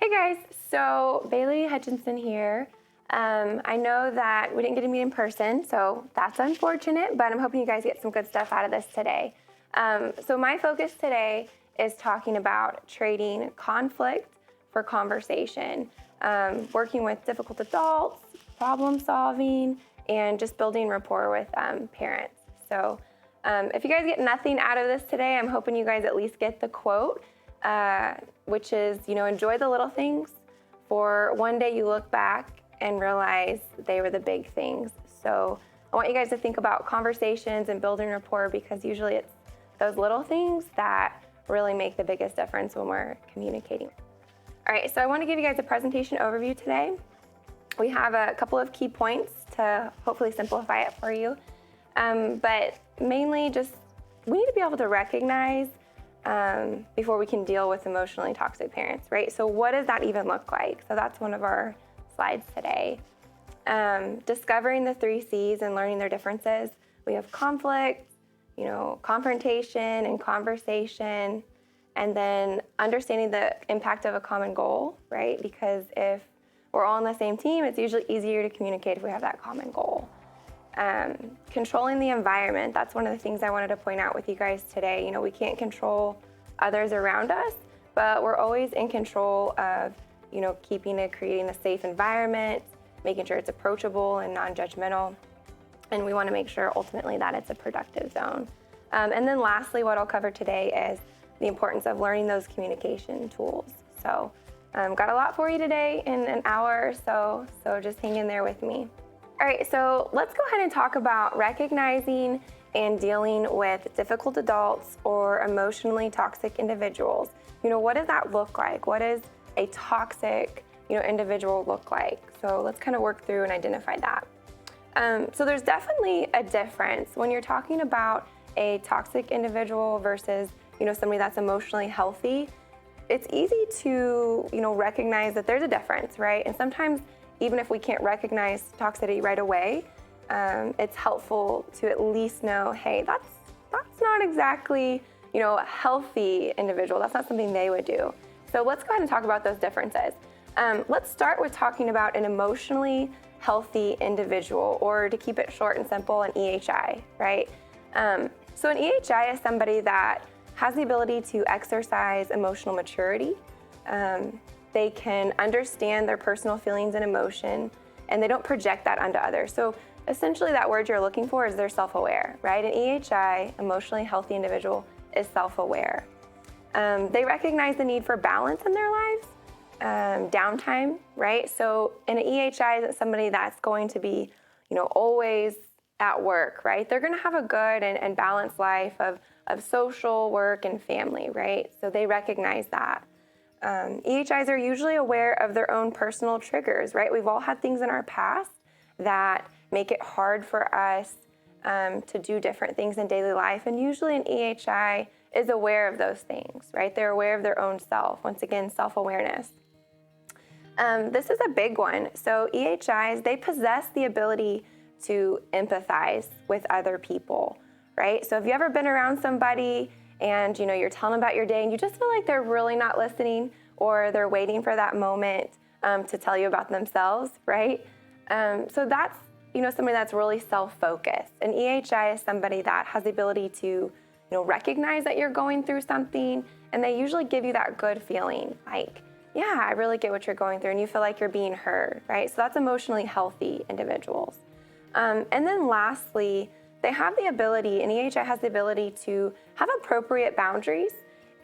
Hey guys, so Bailey Hutchinson here. I know that we didn't get to meet in person, so that's unfortunate, but I'm hoping you guys get some good stuff out of this today. So my focus today is talking about trading conflict for conversation, working with difficult adults, problem solving, and just building rapport with parents. So if you guys get nothing out of this today, I'm hoping you guys at least get the quote, which is, enjoy the little things, for one day you look back and realize they were the big things. So I want you guys to think about conversations and building rapport, because usually it's those little things that really make the biggest difference when we're communicating. All right, so I want to give you guys a presentation overview today. We have a couple of key points to hopefully simplify it for you. But mainly just, we need to be able to recognize before we can deal with emotionally toxic parents, right? So what does that even look like? So that's one of our slides today. Discovering the 3 C's and learning their differences. We have conflict, confrontation and conversation, and then understanding the impact of a common goal, right? Because if we're all on the same team, it's usually easier to communicate if we have that common goal. Controlling the environment, that's one of the things I wanted to point out with you guys today. We can't control others around us, but we're always in control of, creating a safe environment, making sure it's approachable and non-judgmental. And we want to make sure ultimately that it's a productive zone. And then lastly, what I'll cover today is the importance of learning those communication tools. So got a lot for you today in an hour or so just hang in there with me. All right, so let's go ahead and talk about recognizing and dealing with difficult adults or emotionally toxic individuals. What does that look like? What does a toxic, individual look like? So let's kind of work through and identify that. So there's definitely a difference when you're talking about a toxic individual versus, somebody that's emotionally healthy. It's easy to, recognize that there's a difference, right? And sometimes even if we can't recognize toxicity right away, it's helpful to at least know, hey, that's not exactly, a healthy individual. That's not something they would do. So let's go ahead and talk about those differences. Let's start with talking about an emotionally healthy individual, or to keep it short and simple, an EHI, right? So an EHI is somebody that has the ability to exercise emotional maturity. They can understand their personal feelings and emotion, and they don't project that onto others. So essentially that word you're looking for is they're self-aware, right? An EHI, emotionally healthy individual, is self-aware. They recognize the need for balance in their lives, downtime, right? So an EHI isn't somebody that's going to be, always at work, right? They're gonna have a good and balanced life of social, work, and family, right? So they recognize that. EHIs are usually aware of their own personal triggers, right? We've all had things in our past that make it hard for us to do different things in daily life. And usually an EHI is aware of those things, right? They're aware of their own self. Once again, self-awareness. This is a big one. So EHIs, they possess the ability to empathize with other people, right? So have you ever been around somebody and you're telling them about your day and you just feel like they're really not listening, or they're waiting for that moment to tell you about themselves, right? So that's, somebody that's really self-focused. An EHI is somebody that has the ability to, recognize that you're going through something, and they usually give you that good feeling, like, yeah, I really get what you're going through, and you feel like you're being heard, right? So that's emotionally healthy individuals. And then lastly, they have the ability, an EHI has the ability to have appropriate boundaries,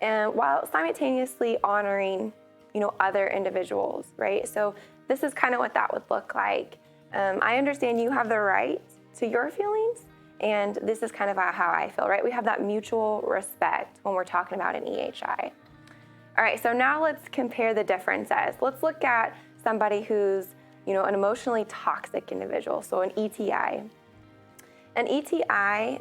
and while simultaneously honoring, other individuals, right? So this is kind of what that would look like. I understand you have the right to your feelings, and this is kind of how I feel, right? We have that mutual respect when we're talking about an EHI. All right, so now let's compare the differences. Let's look at somebody who's, an emotionally toxic individual, so an ETI. An ETI,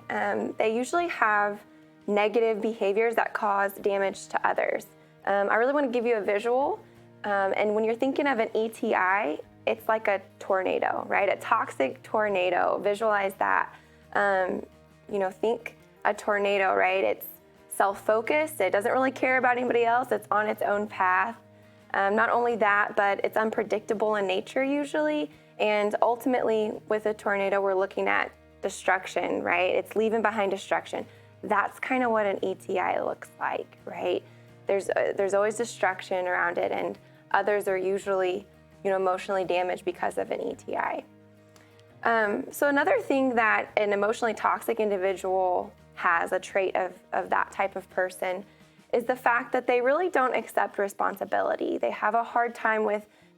they usually have negative behaviors that cause damage to others. I really want to give you a visual, and when you're thinking of an ETI, it's like a tornado, right? A toxic tornado. Visualize that. Think a tornado, right? It's self-focused. It doesn't really care about anybody else. It's on its own path. Not only that, but it's unpredictable in nature usually. And ultimately, with a tornado, we're looking at destruction, right? It's leaving behind destruction. That's kind of what an ETI looks like, right? There's always destruction around it, and others are usually, emotionally damaged because of an ETI. So another thing that an emotionally toxic individual has, a trait of that type of person, is the fact that they really don't accept responsibility. They have a hard time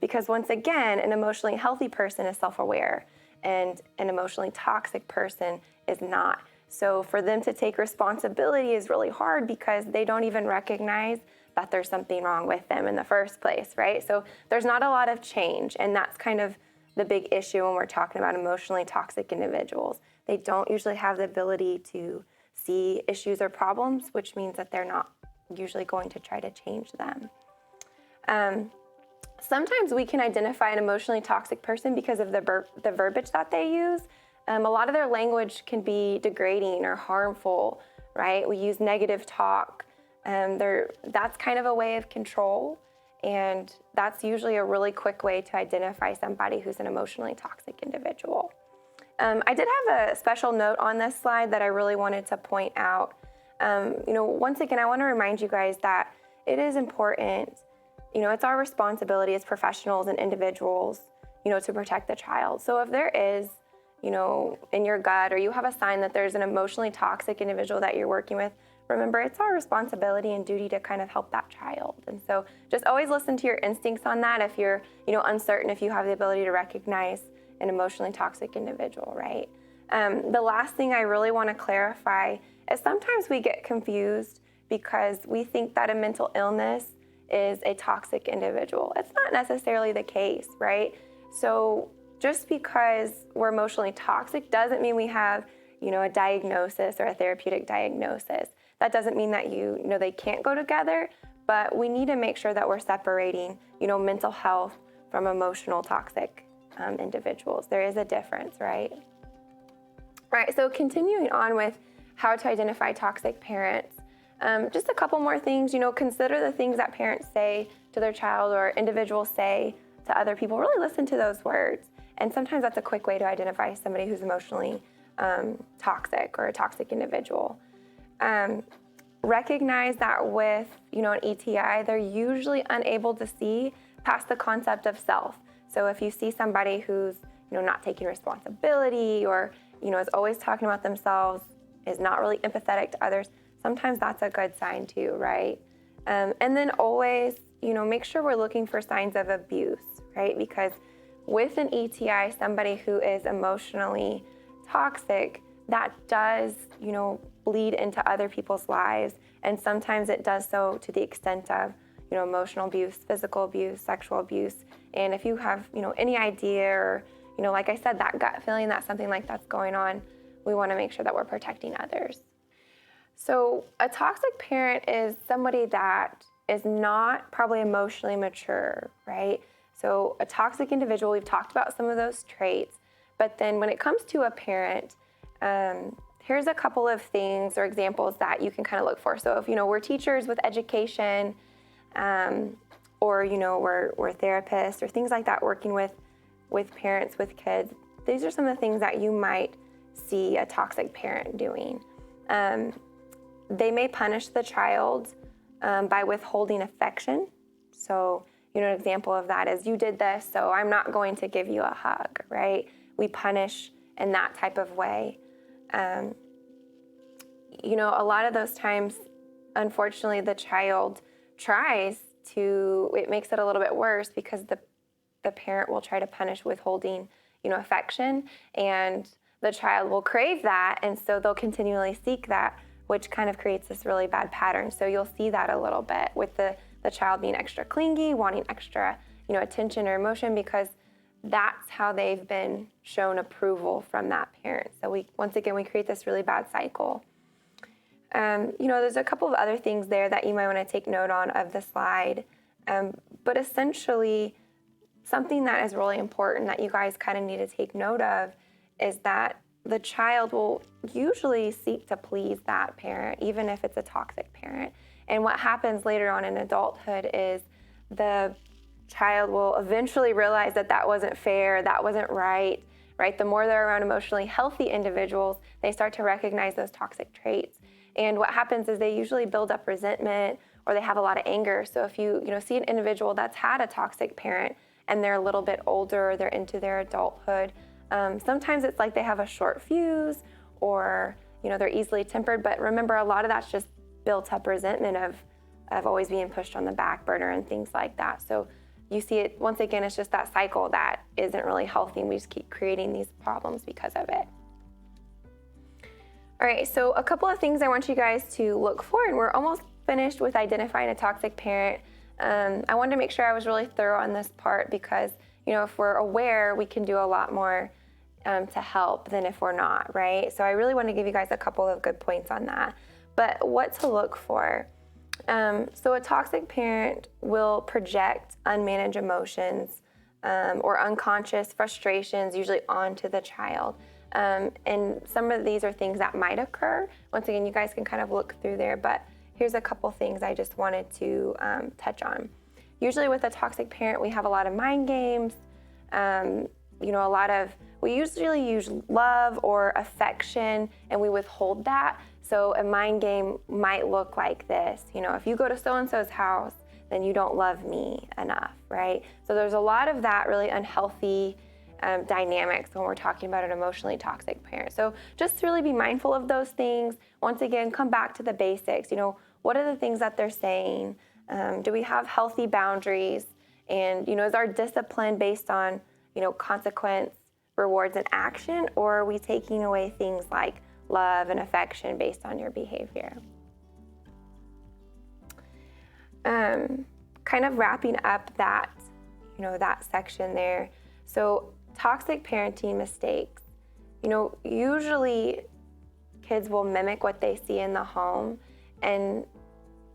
because once again, an emotionally healthy person is self-aware and an emotionally toxic person is not. So for them to take responsibility is really hard because they don't even recognize that there's something wrong with them in the first place, right? So there's not a lot of change, and that's kind of the big issue when we're talking about emotionally toxic individuals. They don't usually have the ability to see issues or problems, which means that they're not usually going to try to change them. Sometimes we can identify an emotionally toxic person because of the verbiage that they use. A lot of their language can be degrading or harmful, right? We use negative talk. That's kind of a way of control, and that's usually a really quick way to identify somebody who's an emotionally toxic individual. I did have a special note on this slide that I really wanted to point out. Once again, I want to remind you guys that it is important, it's our responsibility as professionals and individuals, to protect the child. So if there is, in your gut, or you have a sign that there's an emotionally toxic individual that you're working with, remember, it's our responsibility and duty to kind of help that child. And so just always listen to your instincts on that if you're, uncertain if you have the ability to recognize an emotionally toxic individual, right? The last thing I really want to clarify is sometimes we get confused because we think that a mental illness is a toxic individual. It's not necessarily the case, right? So just because we're emotionally toxic doesn't mean we have, a diagnosis or a therapeutic diagnosis. That doesn't mean that they can't go together, but we need to make sure that we're separating, mental health from emotional toxic individuals. There is a difference, right? Right, so continuing on with how to identify toxic parents, just a couple more things, consider the things that parents say to their child or individuals say to other people. Really listen to those words. And sometimes that's a quick way to identify somebody who's emotionally toxic or a toxic individual. Recognize that with, an ETI, they're usually unable to see past the concept of self. So if you see somebody who's, not taking responsibility or, is always talking about themselves, is not really empathetic to others, sometimes that's a good sign too, right? And then always, make sure we're looking for signs of abuse, right? Because with an ETI, somebody who is emotionally toxic, that does, bleed into other people's lives. And sometimes it does so to the extent of, emotional abuse, physical abuse, sexual abuse. And if you have, any idea or, like I said, that gut feeling that something like that's going on, we want to make sure that we're protecting others. So a toxic parent is somebody that is not probably emotionally mature, right? So a toxic individual, we've talked about some of those traits, but then when it comes to a parent, here's a couple of things or examples that you can kind of look for. So if, we're teachers with education, or, we're therapists or things like that, working with parents, with kids, these are some of the things that you might see a toxic parent doing. They may punish the child by withholding affection. So, an example of that is, you did this, so I'm not going to give you a hug, right? We punish in that type of way. A lot of those times, unfortunately, the child tries to, it makes it a little bit worse because the parent will try to punish withholding, affection, and the child will crave that, and so they'll continually seek that, which kind of creates this really bad pattern. So you'll see that a little bit with the child being extra clingy, wanting extra, attention or emotion, because that's how they've been shown approval from that parent. So once again, we create this really bad cycle. There's a couple of other things there that you might want to take note on of the slide. But essentially, something that is really important that you guys kind of need to take note of is that the child will usually seek to please that parent, even if it's a toxic parent. And what happens later on in adulthood is the child will eventually realize that that wasn't fair, that wasn't right? The more they're around emotionally healthy individuals, they start to recognize those toxic traits. And what happens is they usually build up resentment, or they have a lot of anger. So if you see an individual that's had a toxic parent and they're a little bit older, they're into their adulthood, sometimes it's like they have a short fuse, or they're easily tempered. But remember, a lot of that's just built up resentment of always being pushed on the back burner and things like that. So you see it, once again, it's just that cycle that isn't really healthy, and we just keep creating these problems because of it. All right, so a couple of things I want you guys to look for, and we're almost finished with identifying a toxic parent. I wanted to make sure I was really thorough on this part because, if we're aware, we can do a lot more to help than if we're not, right? So I really want to give you guys a couple of good points on that. But what to look for. So a toxic parent will project unmanaged emotions or unconscious frustrations, usually onto the child. And some of these are things that might occur. Once again, you guys can kind of look through there, but here's a couple things I just wanted to touch on. Usually with a toxic parent, we have a lot of mind games, we usually use love or affection, and we withhold that. So a mind game might look like this. If you go to so-and-so's house, then you don't love me enough, right? So there's a lot of that really unhealthy dynamics when we're talking about an emotionally toxic parent. So just really be mindful of those things. Once again, come back to the basics. What are the things that they're saying? Do we have healthy boundaries? And, is our discipline based on, consequence, rewards, and action? Or are we taking away things like love and affection based on your behavior? Kind of wrapping up that, that section there. So toxic parenting mistakes. Usually kids will mimic what they see in the home, and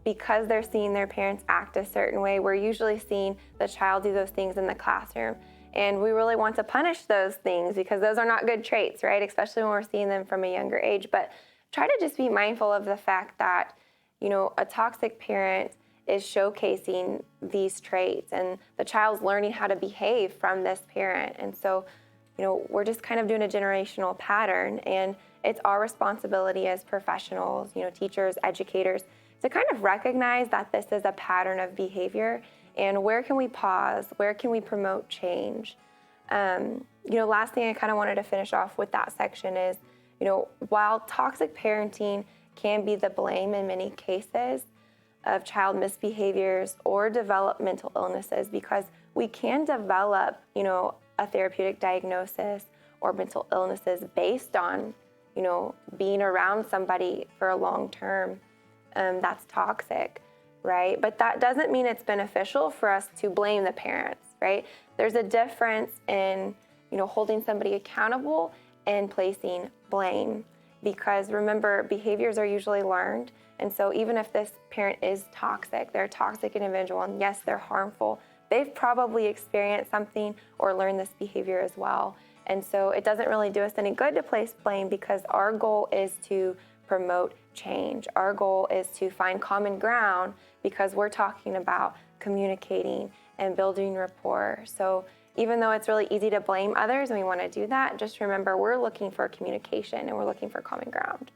because they're seeing their parents act a certain way, we're usually seeing the child do those things in the classroom. And we really want to punish those things because those are not good traits, right? Especially when we're seeing them from a younger age. But try to just be mindful of the fact that, a toxic parent is showcasing these traits, and the child's learning how to behave from this parent. And so, we're just kind of doing a generational pattern, and it's our responsibility as professionals, teachers, educators, to kind of recognize that this is a pattern of behavior, and where can we pause? Where can we promote change? Last thing I kind of wanted to finish off with that section is, while toxic parenting can be the blame in many cases of child misbehaviors or developmental illnesses, because we can develop, a therapeutic diagnosis or mental illnesses based on, being around somebody for a long term that's toxic, right? But that doesn't mean it's beneficial for us to blame the parents, right? There's a difference in, holding somebody accountable and placing blame, because remember, behaviors are usually learned. And so even if this parent is toxic, they're a toxic individual, and yes, they're harmful, they've probably experienced something or learned this behavior as well. And so it doesn't really do us any good to place blame, because our goal is to promote change. Our goal is to find common ground, because we're talking about communicating and building rapport. So even though it's really easy to blame others and we want to do that, just remember we're looking for communication and we're looking for common ground.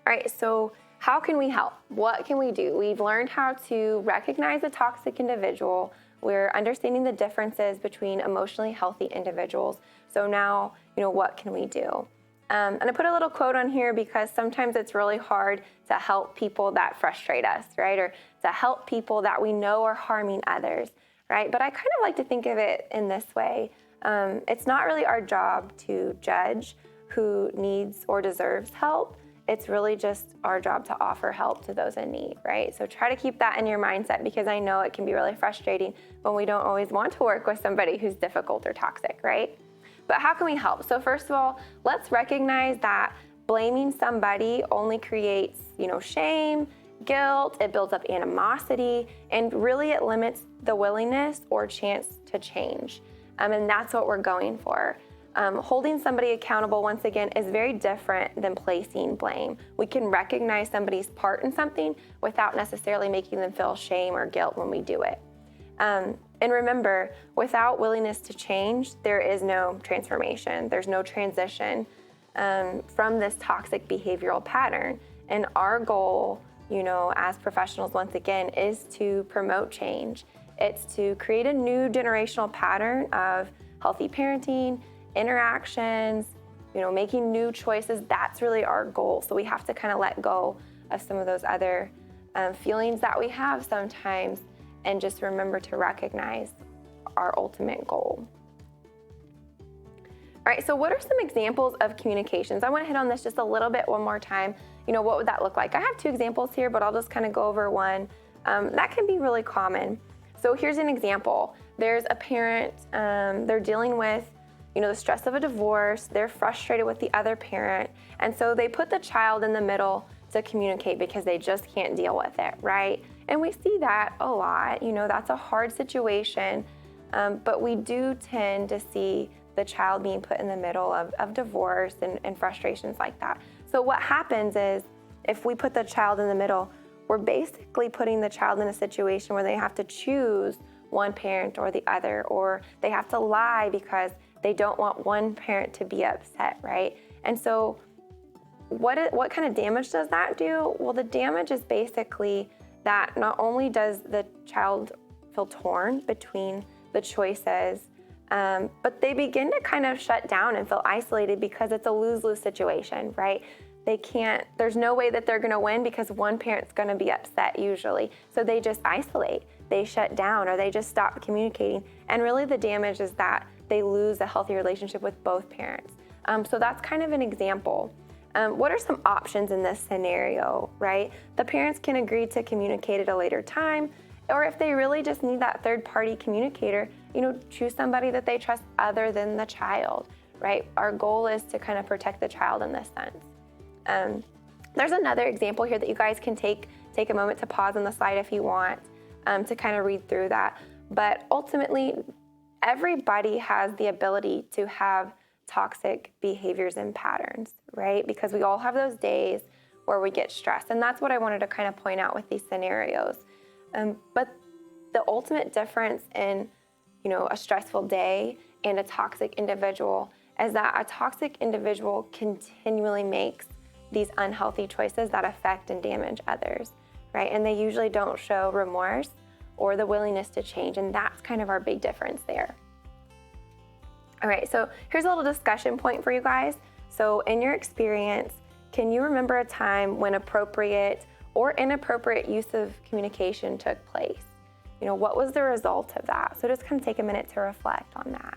All right, so how can we help? What can we do? We've learned how to recognize a toxic individual. We're understanding the differences between emotionally healthy individuals. So now, what can we do? And I put a little quote on here because sometimes it's really hard to help people that frustrate us, right? Or to help people that we know are harming others, right? But I kind of like to think of it in this way. It's not really our job to judge who needs or deserves help. It's really just our job to offer help to those in need, right? So try to keep that in your mindset, because I know it can be really frustrating when we don't always want to work with somebody who's difficult or toxic, right? But how can we help? So first of all, let's recognize that blaming somebody only creates, shame, guilt, it builds up animosity, and really it limits the willingness or chance to change. And that's what we're going for. Holding somebody accountable, once again, is very different than placing blame. We can recognize somebody's part in something without necessarily making them feel shame or guilt when we do it. And remember, without willingness to change, there is no transformation. There's no transition from this toxic behavioral pattern. And our goal, as professionals, once again, is to promote change. It's to create a new generational pattern of healthy parenting, interactions, making new choices. That's really our goal. So we have to kind of let go of some of those other feelings that we have sometimes and just remember to recognize our ultimate goal. All right, so what are some examples of communications? I want to hit on this just a little bit one more time. What would that look like? I have 2 examples here, but I'll just kind of go over one. That can be really common. So here's an example. There's a parent, they're dealing with the stress of a divorce. They're frustrated with the other parent. And so they put the child in the middle to communicate because they just can't deal with it, right? And we see that a lot. That's a hard situation. But we do tend to see the child being put in the middle of divorce and frustrations like that. So what happens is if we put the child in the middle, we're basically putting the child in a situation where they have to choose one parent or the other, or they have to lie because they don't want one parent to be upset, right? And so what kind of damage does that do? Well, the damage is basically that not only does the child feel torn between the choices, but they begin to kind of shut down and feel isolated because it's a lose-lose situation, right? There's no way that they're gonna win because one parent's gonna be upset usually. So they just isolate, they shut down, or they just stop communicating. And really the damage is that they lose a healthy relationship with both parents. So that's kind of an example. What are some options in this scenario, right? The parents can agree to communicate at a later time, or if they really just need that third-party communicator, choose somebody that they trust other than the child, right? Our goal is to kind of protect the child in this sense. There's another example here that you guys can take a moment to pause on the slide if you want to kind of read through that. But ultimately, everybody has the ability to have toxic behaviors and patterns, right? Because we all have those days where we get stressed. And that's what I wanted to kind of point out with these scenarios. But the ultimate difference in, a stressful day and a toxic individual is that a toxic individual continually makes these unhealthy choices that affect and damage others, right? And they usually don't show remorse or the willingness to change. And that's kind of our big difference there. All right, so here's a little discussion point for you guys. So in your experience, can you remember a time when appropriate or inappropriate use of communication took place? What was the result of that? So just kind of take a minute to reflect on that.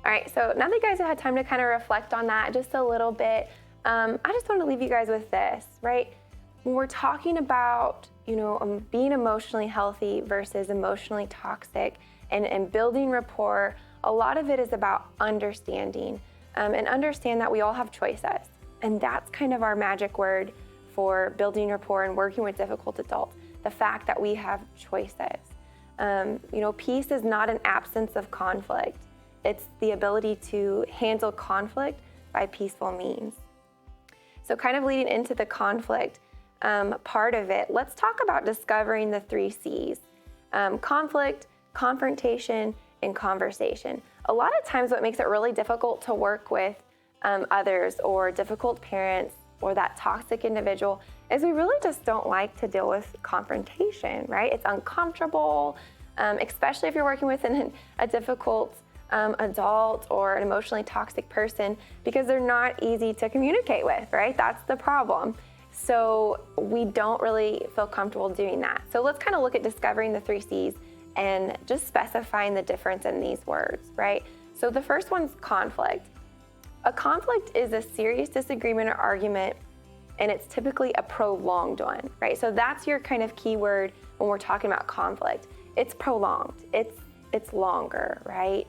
All right, so now that you guys have had time to kind of reflect on that just a little bit, I just want to leave you guys with this, right? When we're talking about, being emotionally healthy versus emotionally toxic and building rapport, a lot of it is about understanding and understand that we all have choices. And that's kind of our magic word for building rapport and working with difficult adults, the fact that we have choices. Peace is not an absence of conflict. It's the ability to handle conflict by peaceful means. So kind of leading into the conflict part of it, let's talk about discovering the 3 C's. Conflict, confrontation, and conversation. A lot of times what makes it really difficult to work with others or difficult parents or that toxic individual is we really just don't like to deal with confrontation, right? It's uncomfortable, especially if you're working with a difficult adult or an emotionally toxic person because they're not easy to communicate with, right? That's the problem. So we don't really feel comfortable doing that. So let's kind of look at discovering the 3 C's and just specifying the difference in these words, right? So the first one's conflict. A conflict is a serious disagreement or argument, and it's typically a prolonged one, right? So that's your kind of keyword when we're talking about conflict. It's prolonged, it's longer, right?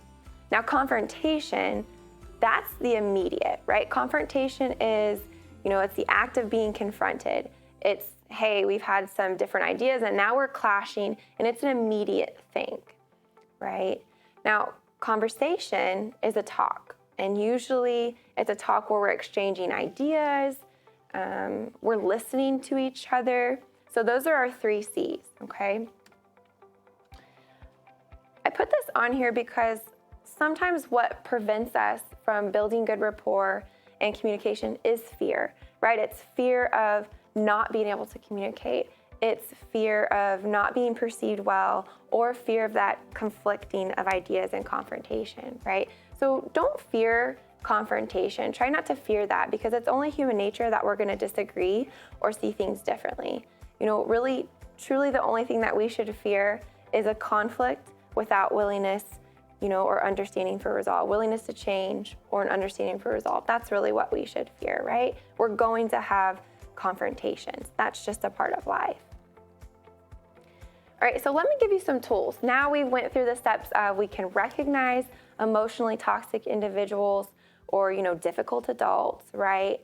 Now confrontation, that's the immediate, right? Confrontation is, it's the act of being confronted. It's, hey, we've had some different ideas and now we're clashing, and it's an immediate thing, right? Now, conversation is a talk, and usually it's a talk where we're exchanging ideas, we're listening to each other. So those are our 3 C's, okay? I put this on here because sometimes what prevents us from building good rapport and communication is fear, right? It's fear of not being able to communicate. It's fear of not being perceived well, or fear of that conflicting of ideas and confrontation, right? So don't fear confrontation. Try not to fear that, because it's only human nature that we're going to disagree or see things differently. Really, truly the only thing that we should fear is a conflict without willingness, or understanding for resolve, willingness to change or an understanding for resolve. That's really what we should fear, right? We're going to have confrontations. That's just a part of life. All right, so let me give you some tools. Now we went through the steps of, we can recognize emotionally toxic individuals or, difficult adults, right?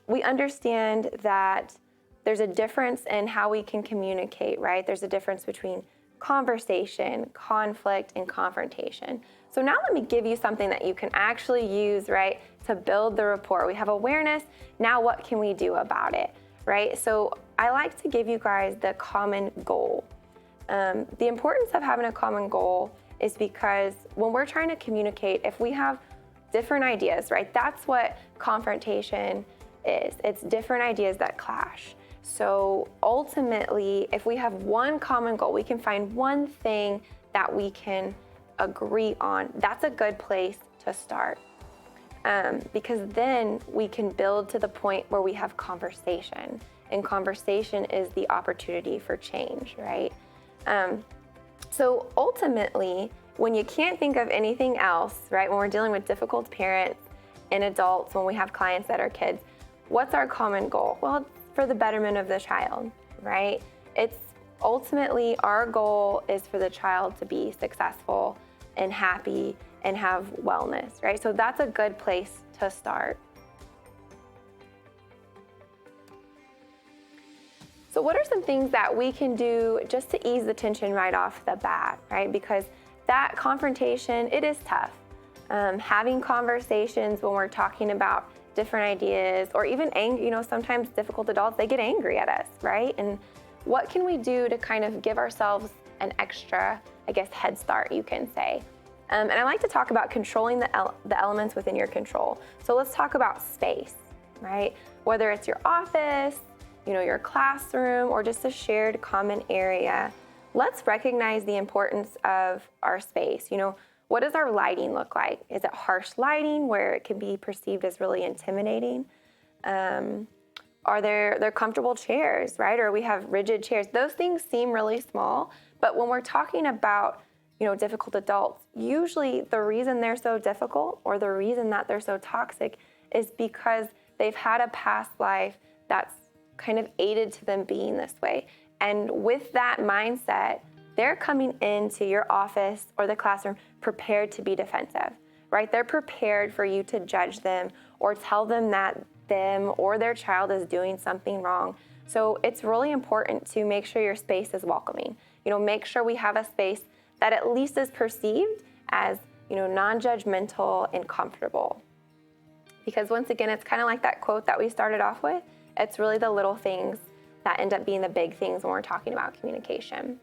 We understand that there's a difference in how we can communicate, right? There's a difference between conversation, conflict, and confrontation. So now let me give you something that you can actually use, right, to build the rapport. We have awareness. Now what can we do about it, right? So I like to give you guys the common goal. The importance of having a common goal is because when we're trying to communicate, if we have different ideas, right, that's what confrontation is. It's different ideas that clash. So ultimately, if we have one common goal, we can find one thing that we can agree on. That's a good place to start, because then we can build to the point where we have conversation, and conversation is the opportunity for change, right? So ultimately, when you can't think of anything else, right, when we're dealing with difficult parents and adults, when we have clients that are kids, what's our common goal? Well, for the betterment of the child, right? It's ultimately, our goal is for the child to be successful and happy and have wellness, right? So that's a good place to start. So what are some things that we can do just to ease the tension right off the bat, right? Because that confrontation, it is tough. Having conversations when we're talking about different ideas, or even anger, sometimes difficult adults, they get angry at us, right? And what can we do to kind of give ourselves an extra, head start, you can say? And I like to talk about controlling the elements within your control. So let's talk about space, right? Whether it's your office, your classroom, or just a shared common area, let's recognize the importance of our space. What does our lighting look like? Is it harsh lighting where it can be perceived as really intimidating? Are there comfortable chairs, right? Or we have rigid chairs. Those things seem really small, but when we're talking about, difficult adults, usually the reason they're so difficult, or the reason that they're so toxic, is because they've had a past life that's kind of aided to them being this way. And with that mindset, they're coming into your office or the classroom prepared to be defensive, right? They're prepared for you to judge them or tell them that them or their child is doing something wrong. So it's really important to make sure your space is welcoming. Make sure we have a space that at least is perceived as, non-judgmental and comfortable. Because once again, it's kind of like that quote that we started off with. It's really the little things that end up being the big things when we're talking about communication.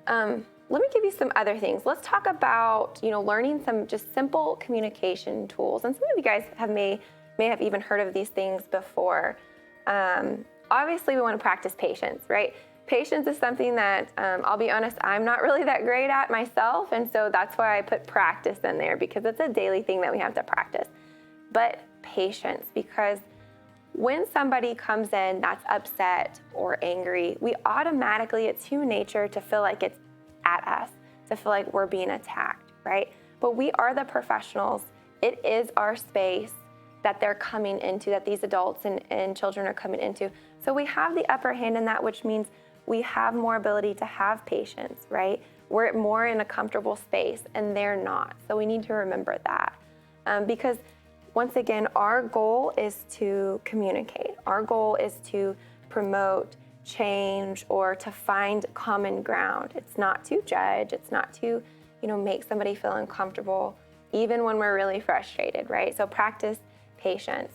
Let me give you some other things. Let's talk about, learning some just simple communication tools. And some of you guys may have even heard of these things before. Obviously, we want to practice patience, right? Patience is something that, I'll be honest, I'm not really that great at myself. And so that's why I put practice in there, because it's a daily thing that we have to practice. But patience, because when somebody comes in that's upset or angry, we automatically, it's human nature to feel like it's at us, to feel like we're being attacked, right? But we are the professionals. It is our space that they're coming into, that these adults and children are coming into. So we have the upper hand in that, which means we have more ability to have patience, right? We're more in a comfortable space and they're not. So we need to remember that, because once again, our goal is to communicate. Our goal is to promote change or to find common ground. It's not to judge. It's not to, make somebody feel uncomfortable, even when we're really frustrated, right? So practice patience.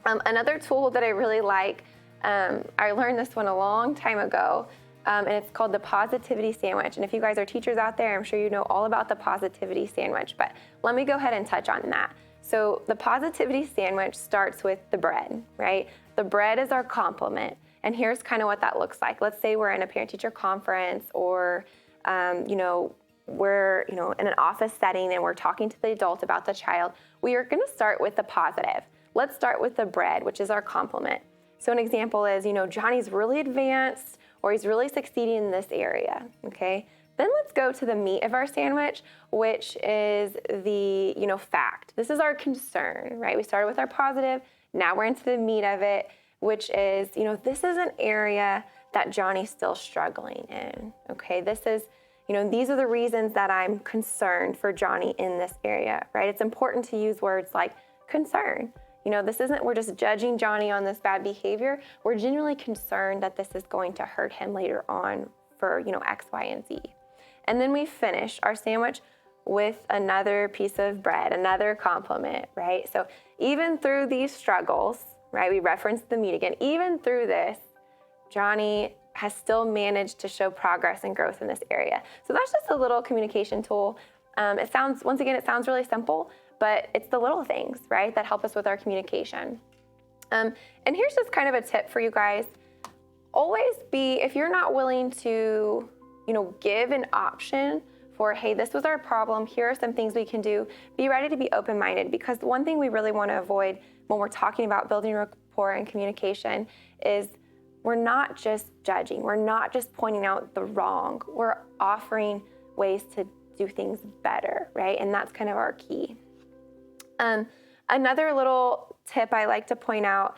Another tool that I really like, I learned this one a long time ago, and it's called the positivity sandwich. And if you guys are teachers out there, I'm sure you know all about the positivity sandwich, but let me go ahead and touch on that. So the positivity sandwich starts with the bread, right? The bread is our compliment. And here's kind of what that looks like. Let's say we're in a parent-teacher conference or, we're, in an office setting and we're talking to the adult about the child. We are going to start with the positive. Let's start with the bread, which is our compliment. So an example is, Johnny's really advanced or he's really succeeding in this area, okay? Then let's go to the meat of our sandwich, which is the, fact. This is our concern, right? We started with our positive, now we're into the meat of it, which is, this is an area that Johnny's still struggling in, okay? This is, these are the reasons that I'm concerned for Johnny in this area, right? It's important to use words like concern. This isn't, we're just judging Johnny on this bad behavior. We're genuinely concerned that this is going to hurt him later on for, X, Y, and Z. And then we finish our sandwich with another piece of bread, another compliment, right? So even through these struggles, right, we referenced the meat again, even through this, Johnny has still managed to show progress and growth in this area. So that's just a little communication tool. It sounds really simple, but it's the little things, right, that help us with our communication. And here's just kind of a tip for you guys. Always if you're not willing to, give an option for, hey, this was our problem, here are some things we can do, be ready to be open-minded, because one thing we really want to avoid when we're talking about building rapport and communication is we're not just judging, we're not just pointing out the wrong, we're offering ways to do things better, right? And that's kind of our key. Another little tip I like to point out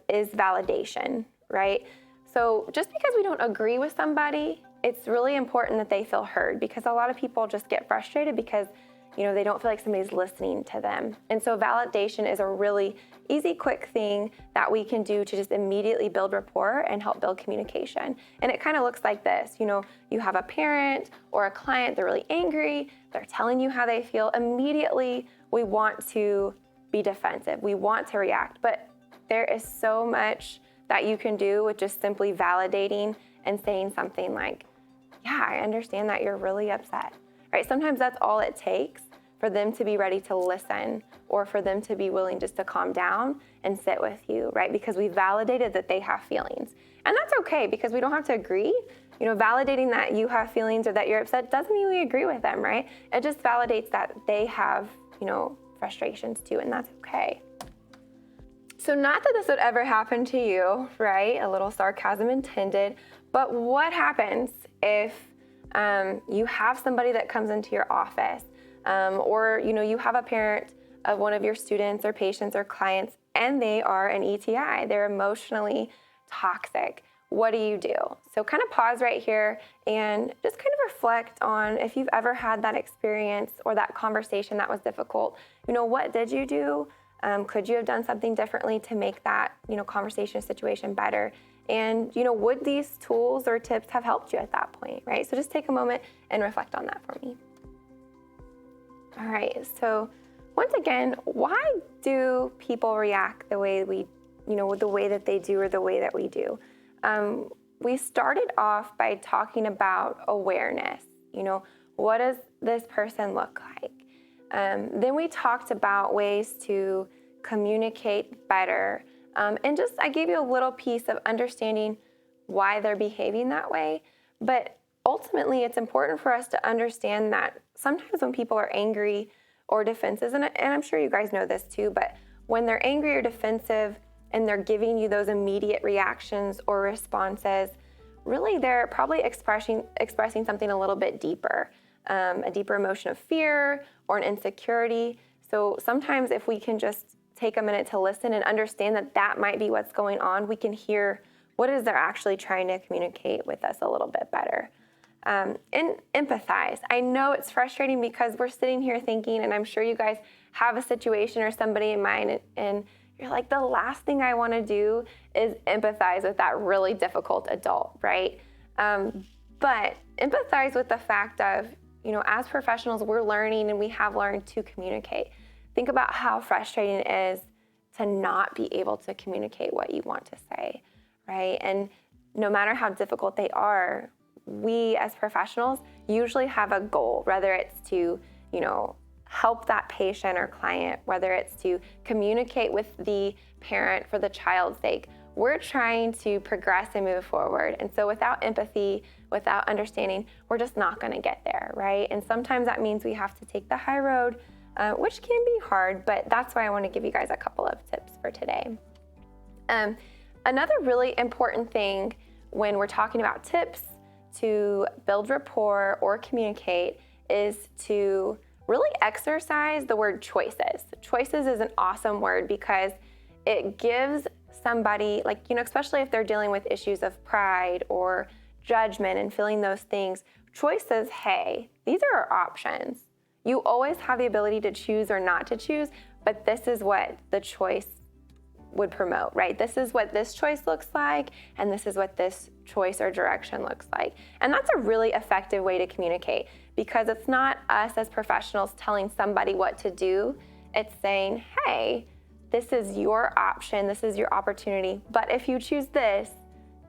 is validation, right? So just because we don't agree with somebody, it's really important that they feel heard, because a lot of people just get frustrated because they don't feel like somebody's listening to them. And so validation is a really easy, quick thing that we can do to just immediately build rapport and help build communication. And it kind of looks like this. You have a parent or a client, they're really angry, they're telling you how they feel. Immediately, we want to be defensive. We want to react. But there is so much that you can do with just simply validating and saying something like, yeah, I understand that you're really upset. Right? Sometimes that's all it takes for them to be ready to listen, or for them to be willing just to calm down and sit with you, right? Because we validated that they have feelings. And that's okay, because we don't have to agree. Validating that you have feelings or that you're upset doesn't mean we agree with them, right? It just validates that they have, frustrations too, and that's okay. So not that this would ever happen to you, right? A little sarcasm intended, but what happens if you have somebody that comes into your office, or you have a parent of one of your students or patients or clients, and they are an ETI, they're emotionally toxic. What do you do? So kind of pause right here and just kind of reflect on if you've ever had that experience or that conversation that was difficult. What did you do? Could you have done something differently to make that, conversation situation better? And, would these tools or tips have helped you at that point, right? So just take a moment and reflect on that for me. All right, so once again, why do people react the way the way that they do or the way that we do? We started off by talking about awareness. What does this person look like? Then we talked about ways to communicate better. And just, I gave you a little piece of understanding why they're behaving that way. But ultimately, it's important for us to understand that sometimes when people are angry or defensive, and I'm sure you guys know this too, but when they're angry or defensive and they're giving you those immediate reactions or responses, really they're probably expressing something a little bit deeper, a deeper emotion of fear or an insecurity. So sometimes if we can just take a minute to listen and understand that that might be what's going on, we can hear what it is they're actually trying to communicate with us a little bit better. And empathize. I know it's frustrating because we're sitting here thinking, and I'm sure you guys have a situation or somebody in mind and you're like, the last thing I want to do is empathize with that really difficult adult, right? But empathize with the fact of, as professionals, we're learning and we have learned to communicate. Think about how frustrating it is to not be able to communicate what you want to say, right? And no matter how difficult they are, we as professionals usually have a goal, whether it's to, help that patient or client, whether it's to communicate with the parent for the child's sake. We're trying to progress and move forward. And so without empathy, without understanding, we're just not going to get there, right? And sometimes that means we have to take the high road, which can be hard, but that's why I want to give you guys a couple of tips for today. Another really important thing when we're talking about tips to build rapport or communicate is to really exercise the word choices. Choices is an awesome word because it gives somebody, especially if they're dealing with issues of pride or judgment and feeling those things, choices, hey, these are our options. You always have the ability to choose or not to choose, but this is what the choice would promote, right? This is what this choice looks like, and this is what this choice or direction looks like. And that's a really effective way to communicate because it's not us as professionals telling somebody what to do. It's saying, hey, this is your option, this is your opportunity, but if you choose this,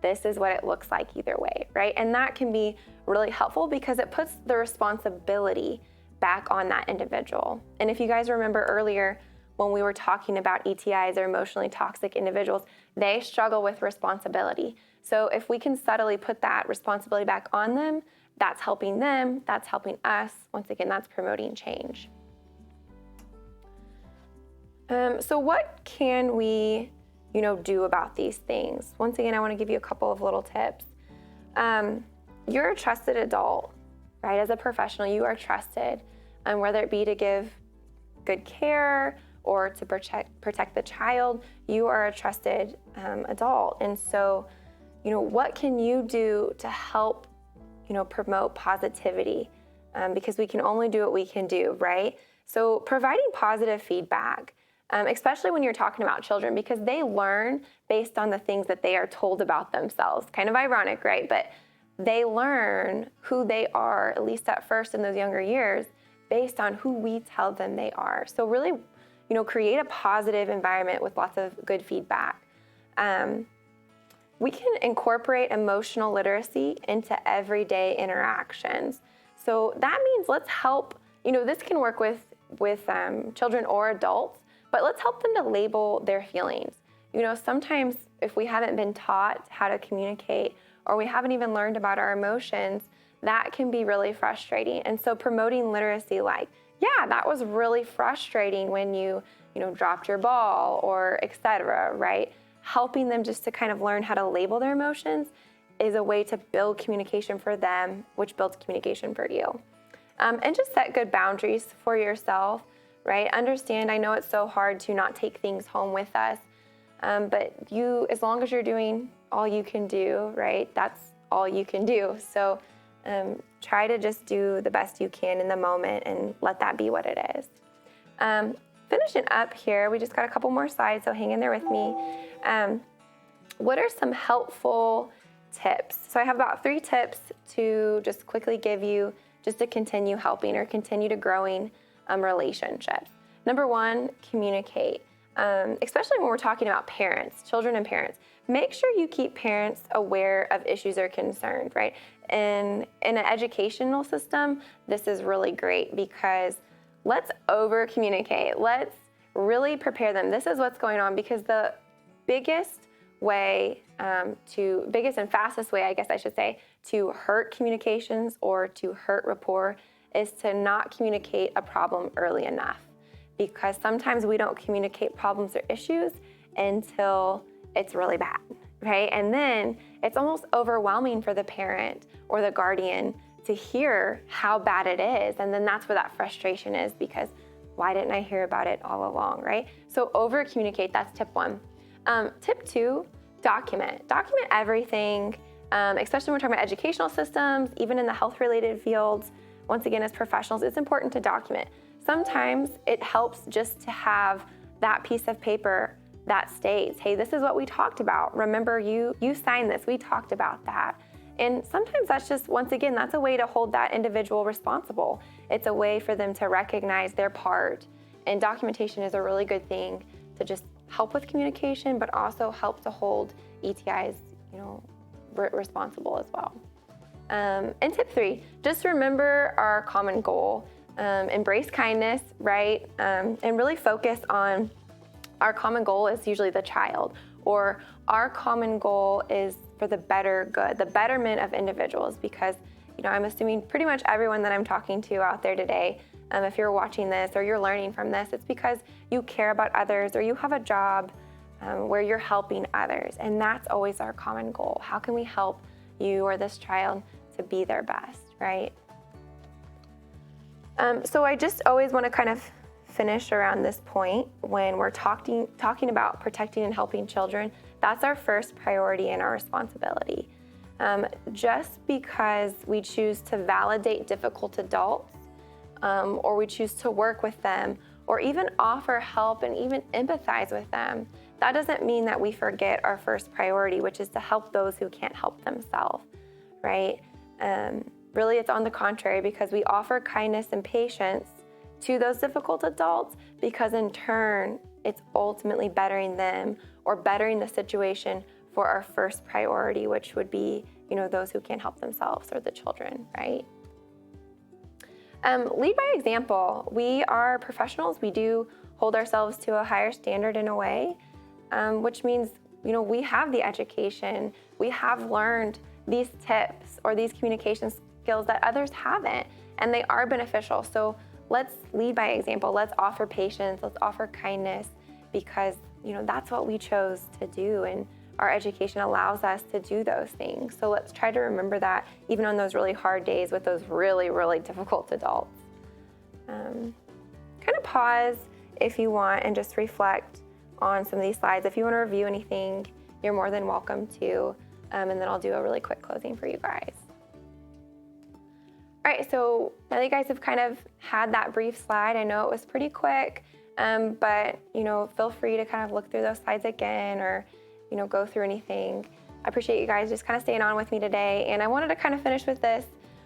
this is what it looks like either way, right? And that can be really helpful because it puts the responsibility back on that individual. And if you guys remember earlier, when we were talking about ETIs or emotionally toxic individuals, they struggle with responsibility. So if we can subtly put that responsibility back on them, that's helping them, that's helping us. Once again, that's promoting change. So what can we, do about these things? Once again, I want to give you a couple of little tips. You're a trusted adult, right? As a professional, you are trusted, whether it be to give good care or to protect the child, you are a trusted adult. And so, what can you do to help, promote positivity? Because we can only do what we can do, right? So providing positive feedback, especially when you're talking about children, because they learn based on the things that they are told about themselves. Kind of ironic, right? But they learn who they are, at least at first in those younger years, based on who we tell them they are. So really, create a positive environment with lots of good feedback. We can incorporate emotional literacy into everyday interactions. So that means let's help, this can work with children or adults, but let's help them to label their feelings. Sometimes if we haven't been taught how to communicate or we haven't even learned about our emotions, that can be really frustrating. And so promoting literacy, like, yeah, that was really frustrating when you dropped your ball or et cetera, right? Helping them just to kind of learn how to label their emotions is a way to build communication for them, which builds communication for you. And just set good boundaries for yourself, right? Understand, I know it's so hard to not take things home with us, but as long as you're doing all you can do, right? That's all you can do. So try to just do the best you can in the moment and let that be what it is. Finishing up here, we just got a couple more slides, so hang in there with me. What are some helpful tips? So I have about 3 tips to just quickly give you just to continue helping or continue to growing relationships. Number 1, communicate. Especially when we're talking about parents, children and parents. Make sure you keep parents aware of issues or concerns, right? In an educational system, this is really great because let's over communicate. Let's really prepare them. This is what's going on because the biggest and fastest way, I guess I should say, to hurt communications or to hurt rapport is to not communicate a problem early enough. Because sometimes we don't communicate problems or issues until it's really bad, right? And then it's almost overwhelming for the parent or the guardian to hear how bad it is. And then that's where that frustration is because why didn't I hear about it all along, right? So over communicate, that's tip 1. Tip 2, document. Document everything, especially when we're talking about educational systems, even in the health-related fields. Once again, as professionals, it's important to document. sometimes it helps just to have that piece of paper that states, hey, this is what we talked about. Remember, you signed this, we talked about that. And sometimes that's just, once again, that's a way to hold that individual responsible. It's a way for them to recognize their part. And documentation is a really good thing to just help with communication, but also help to hold ETIs, responsible as well. And tip 3, just remember our common goal. Embrace kindness, right? And really focus on our common goal is usually the child, or our common goal is for the better good, the betterment of individuals, because I'm assuming pretty much everyone that I'm talking to out there today, if you're watching this or you're learning from this, it's because you care about others or you have a job where you're helping others. And that's always our common goal. How can we help you or this child to be their best, right? So I just always want to kind of finish around this point when we're talking about protecting and helping children. That's our first priority and our responsibility. Just because we choose to validate difficult adults, or we choose to work with them, or even offer help and even empathize with them, that doesn't mean that we forget our first priority, which is to help those who can't help themselves, right? Really, it's on the contrary, because we offer kindness and patience to those difficult adults, because in turn, it's ultimately bettering them or bettering the situation for our first priority, which would be, those who can't help themselves or the children, right? Lead by example. We are professionals. We do hold ourselves to a higher standard in a way, which means, we have the education, we have learned these tips or these communication skills that others haven't, and they are beneficial. So let's lead by example. Let's offer patience. Let's offer kindness, because, that's what we chose to do. And our education allows us to do those things. So let's try to remember that even on those really hard days with those really, really difficult adults. Kind of pause if you want and just reflect on some of these slides. If you want to review anything, you're more than welcome to. And then I'll do a really quick closing for you guys. All right, so now that you guys have kind of had that brief slide, I know it was pretty quick, but feel free to kind of look through those slides again, or go through anything. I appreciate you guys just kind of staying on with me today. And I wanted to kind of finish with this.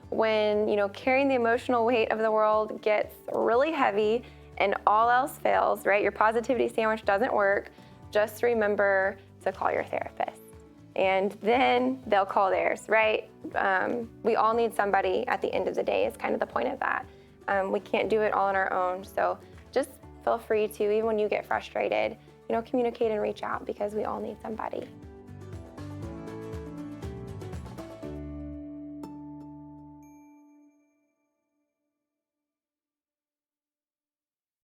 When, carrying the emotional weight of the world gets really heavy and all else fails, right? Your positivity sandwich doesn't work, just remember to call your therapist. And then they'll call theirs, right? We all need somebody at the end of the day is kind of the point of that. We can't do it all on our own. So just feel free to, even when you get frustrated, communicate and reach out, because we all need somebody.